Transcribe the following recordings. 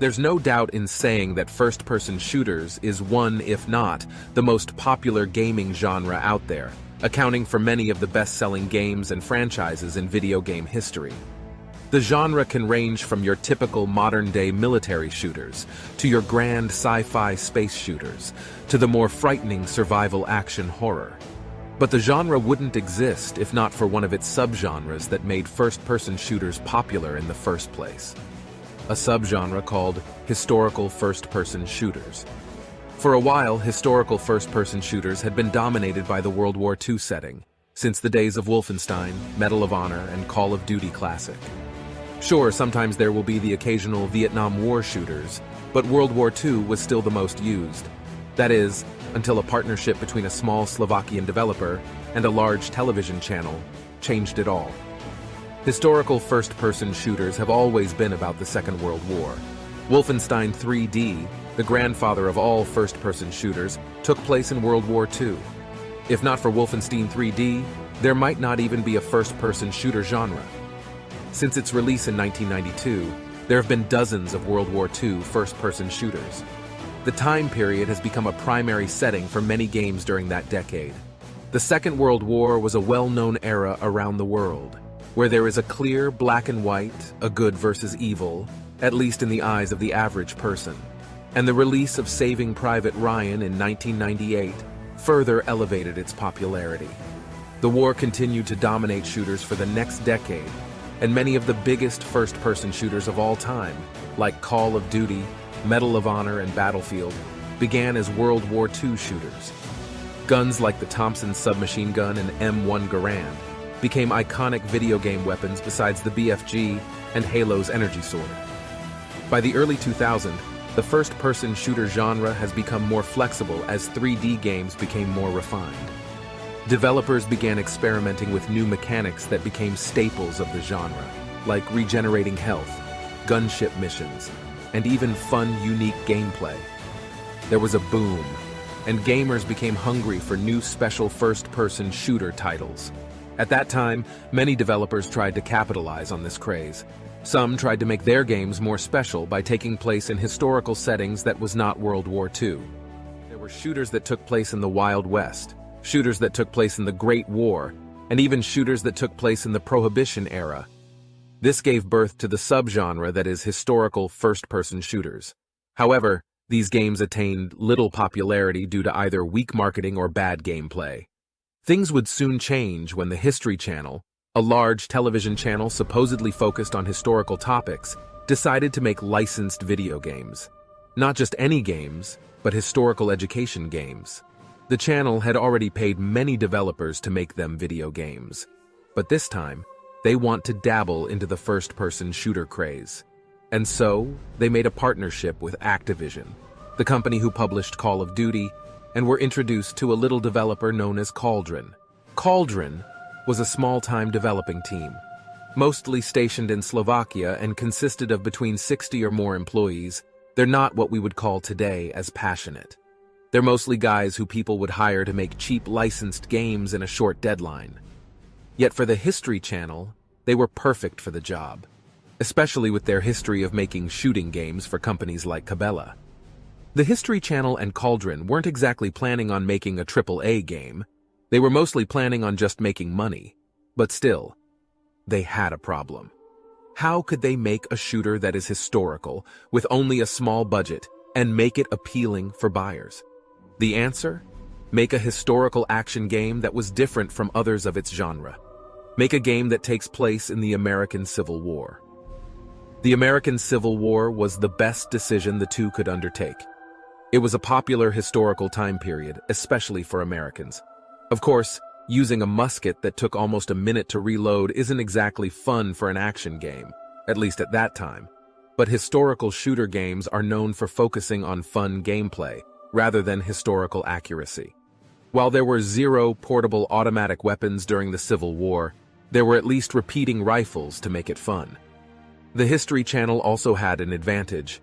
There's no doubt in saying that first-person shooters is one, if not, the most popular gaming genre out there, accounting for many of the best-selling games and franchises in video game history. The genre can range from your typical modern-day military shooters, to your grand sci-fi space shooters, to the more frightening survival action horror. But the genre wouldn't exist if not for one of its subgenres that made first-person shooters popular in the first place. A subgenre called historical first-person shooters. For a while, historical first-person shooters had been dominated by the World War II setting, since the days of Wolfenstein, Medal of Honor, and Call of Duty Classic. Sure, sometimes there will be the occasional Vietnam War shooters, but World War II was still the most used. That is, until a partnership between a small Slovakian developer and a large television channel changed it all. Historical first-person shooters have always been about the Second World War. Wolfenstein 3D, the grandfather of all first-person shooters, took place in World War II. If not for Wolfenstein 3D, there might not even be a first-person shooter genre. Since its release in 1992, there have been dozens of World War II first-person shooters. The time period has become a primary setting for many games during that decade. The Second World War was a well-known era around the world, where there is a clear black and white, a good versus evil, at least in the eyes of the average person. And the release of Saving Private Ryan in 1998 further elevated its popularity. The war continued to dominate shooters for the next decade, and many of the biggest first-person shooters of all time, like Call of Duty, Medal of Honor, and Battlefield, began as World War II shooters. Guns like the Thompson submachine gun and M1 Garand became iconic video game weapons besides the BFG and Halo's energy sword. By the early 2000s, the first-person shooter genre has become more flexible as 3D games became more refined. Developers began experimenting with new mechanics that became staples of the genre, like regenerating health, gunship missions, and even fun, unique gameplay. There was a boom, and gamers became hungry for new special first-person shooter titles. At that time, many developers tried to capitalize on this craze. Some tried to make their games more special by taking place in historical settings that was not World War II. There were shooters that took place in the Wild West, shooters that took place in the Great War, and even shooters that took place in the Prohibition era. This gave birth to the subgenre that is historical first-person shooters. However, these games attained little popularity due to either weak marketing or bad gameplay. Things would soon change when the History Channel, a large television channel supposedly focused on historical topics, decided to make licensed video games. Not just any games, but historical education games. The channel had already paid many developers to make them video games. But this time, they want to dabble into the first-person shooter craze. And so, they made a partnership with Activision, the company who published Call of Duty, and were introduced to a little developer known as Cauldron. Cauldron was a small-time developing team, mostly stationed in Slovakia and consisted of between 60 or more employees. They're not what we would call today as passionate. They're mostly guys who people would hire to make cheap licensed games in a short deadline. Yet for the History Channel, they were perfect for the job, especially with their history of making shooting games for companies like Cabela. The History Channel and Cauldron weren't exactly planning on making a AAA game. They were mostly planning on just making money. But still, they had a problem. How could they make a shooter that is historical, with only a small budget, and make it appealing for buyers? The answer? Make a historical action game that was different from others of its genre. Make a game that takes place in the American Civil War. The American Civil War was the best decision the two could undertake. It was a popular historical time period, especially for Americans. Of course, using a musket that took almost a minute to reload isn't exactly fun for an action game, at least at that time. But historical shooter games are known for focusing on fun gameplay, rather than historical accuracy. While there were 0 portable automatic weapons during the Civil War, there were at least repeating rifles to make it fun. The History Channel also had an advantage.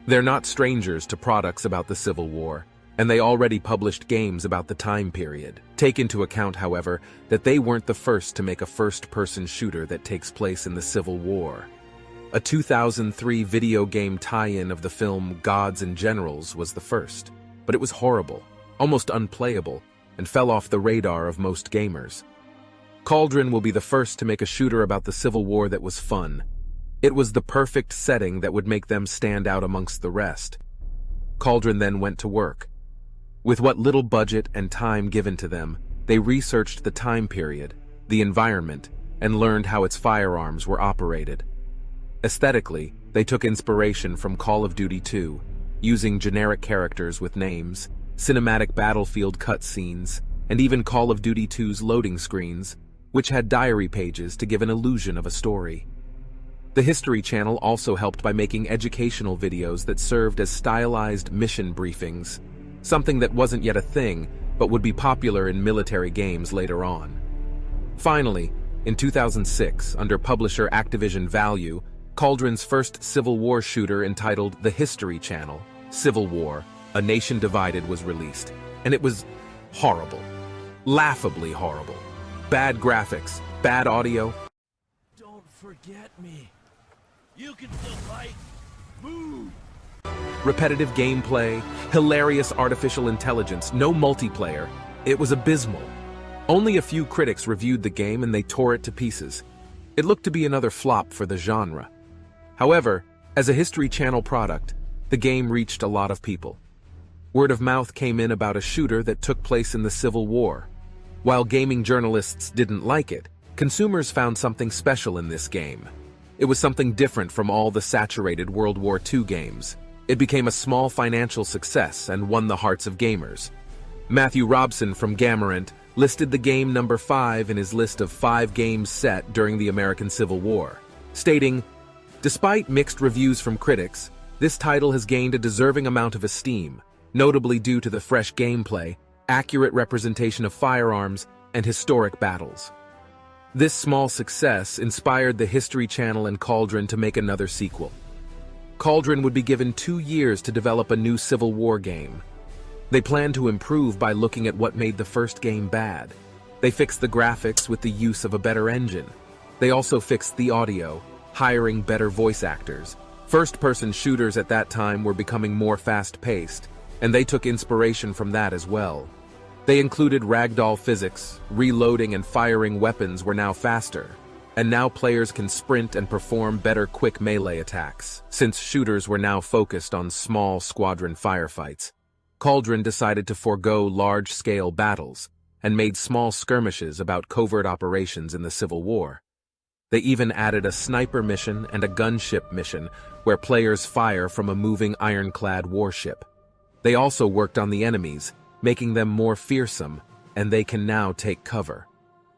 They're not strangers to products about the Civil War, and they already published games about the time period. Take into account, however, that they weren't the first to make a first-person shooter that takes place in the Civil War. A 2003 video game tie-in of the film Gods and Generals was the first, but it was horrible, almost unplayable, and fell off the radar of most gamers. Cauldron will be the first to make a shooter about the Civil War that was fun. It was the perfect setting that would make them stand out amongst the rest. Cauldron then went to work. With what little budget and time given to them, they researched the time period, the environment, and learned how its firearms were operated. Aesthetically, they took inspiration from Call of Duty 2, using generic characters with names, cinematic battlefield cutscenes, and even Call of Duty 2's loading screens, which had diary pages to give an illusion of a story. The History Channel also helped by making educational videos that served as stylized mission briefings, something that wasn't yet a thing, but would be popular in military games later on. Finally, in 2006, under publisher Activision Value, Cauldron's first Civil War shooter entitled The History Channel, Civil War, A Nation Divided was released, and it was horrible. Laughably horrible. Bad graphics, bad audio. Don't forget me. You can still fight. Move! Repetitive gameplay, hilarious artificial intelligence, no multiplayer. It was abysmal. Only a few critics reviewed the game and they tore it to pieces. It looked to be another flop for the genre. However, as a History Channel product, the game reached a lot of people. Word of mouth came in about a shooter that took place in the Civil War. While gaming journalists didn't like it, consumers found something special in this game. It was something different from all the saturated World War II games. It became a small financial success and won the hearts of gamers. Matthew Robson from Gamerant listed the game number 5 in his list of 5 games set during the American Civil War, stating, "Despite mixed reviews from critics, this title has gained a deserving amount of esteem, notably due to the fresh gameplay, accurate representation of firearms, and historic battles." This small success inspired the History Channel and Cauldron to make another sequel. Cauldron would be given 2 years to develop a new Civil War game. They planned to improve by looking at what made the first game bad. They fixed the graphics with the use of a better engine. They also fixed the audio, hiring better voice actors. First-person shooters at that time were becoming more fast-paced, and they took inspiration from that as well. They included ragdoll physics, reloading and firing weapons were now faster, and now players can sprint and perform better quick melee attacks, since shooters were now focused on small squadron firefights. Cauldron decided to forego large-scale battles, and made small skirmishes about covert operations in the Civil War. They even added a sniper mission and a gunship mission, where players fire from a moving ironclad warship. They also worked on the enemies, making them more fearsome, and they can now take cover.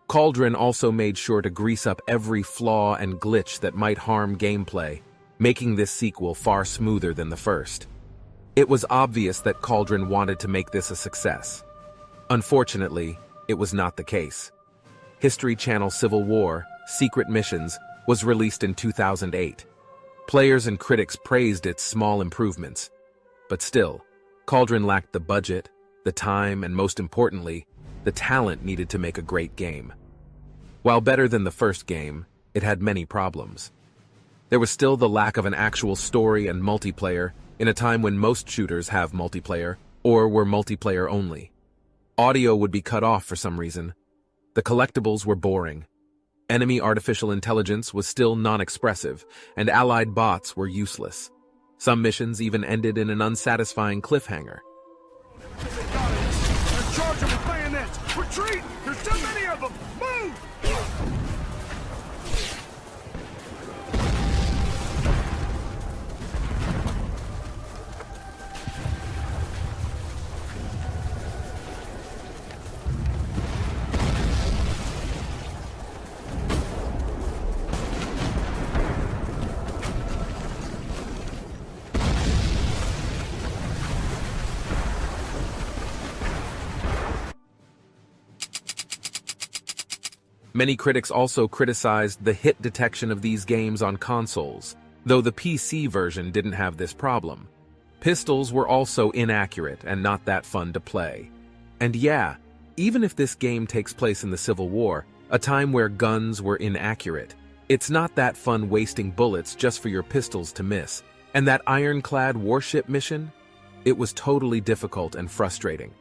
Cauldron also made sure to grease up every flaw and glitch that might harm gameplay, making this sequel far smoother than the first. It was obvious that Cauldron wanted to make this a success. Unfortunately, it was not the case. History Channel Civil War, Secret Missions, was released in 2008. Players and critics praised its small improvements. But still, Cauldron lacked the budget, the time, and most importantly, the talent needed to make a great game. While better than the first game, it had many problems. There was still the lack of an actual story and multiplayer in a time when most shooters have multiplayer, or were multiplayer only. Audio would be cut off for some reason. The collectibles were boring. Enemy artificial intelligence was still non-expressive, and allied bots were useless. Some missions even ended in an unsatisfying cliffhanger. They're charging with bayonets! Retreat! There's too many of them! Move! Many critics also criticized the hit detection of these games on consoles, though the PC version didn't have this problem. Pistols were also inaccurate and not that fun to play. And yeah, even if this game takes place in the Civil War, a time where guns were inaccurate, It's not that fun wasting bullets just for your pistols to miss. And that ironclad warship mission? It was totally difficult and frustrating.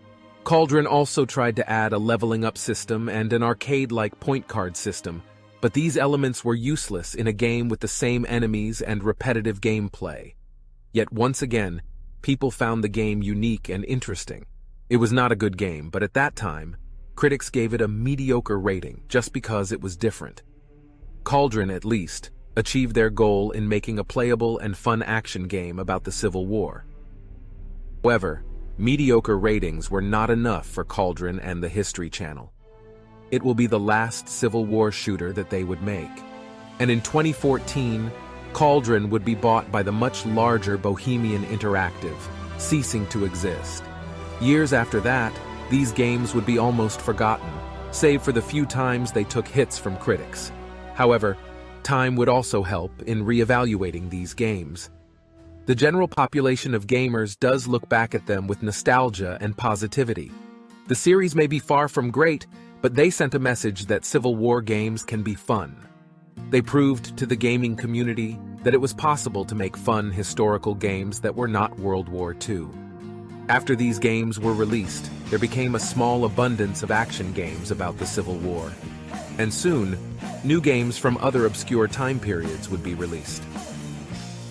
Cauldron also tried to add a leveling up system and an arcade-like point card system, but these elements were useless in a game with the same enemies and repetitive gameplay. Yet once again, people found the game unique and interesting. It was not a good game, but at that time, critics gave it a mediocre rating just because it was different. Cauldron, at least, achieved their goal in making a playable and fun action game about the Civil War. However, mediocre ratings were not enough for Cauldron and the History Channel. It will be the last Civil War shooter that they would make. And in 2014, Cauldron would be bought by the much larger Bohemian Interactive, ceasing to exist. Years after that, these games would be almost forgotten, save for the few times they took hits from critics. However, time would also help in reevaluating these games. The general population of gamers does look back at them with nostalgia and positivity. The series may be far from great, but they sent a message that Civil War games can be fun. They proved to the gaming community that it was possible to make fun historical games that were not World War II. After these games were released, there became a small abundance of action games about the Civil War. And soon, new games from other obscure time periods would be released.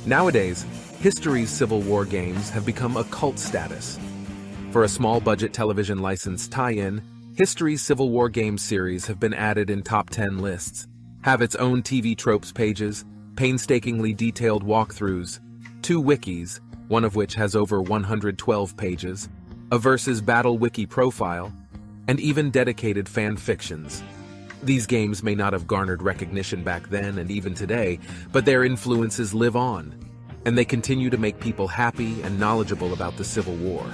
Nowadays, History's Civil War games have become a cult status. For a small-budget television license tie-in, History's Civil War game series have been added in top 10 lists, have its own TV tropes pages, painstakingly detailed walkthroughs, 2 wikis, one of which has over 112 pages, a versus battle wiki profile, and even dedicated fan fictions. These games may not have garnered recognition back then and even today, but their influences live on, and they continue to make people happy and knowledgeable about the Civil War.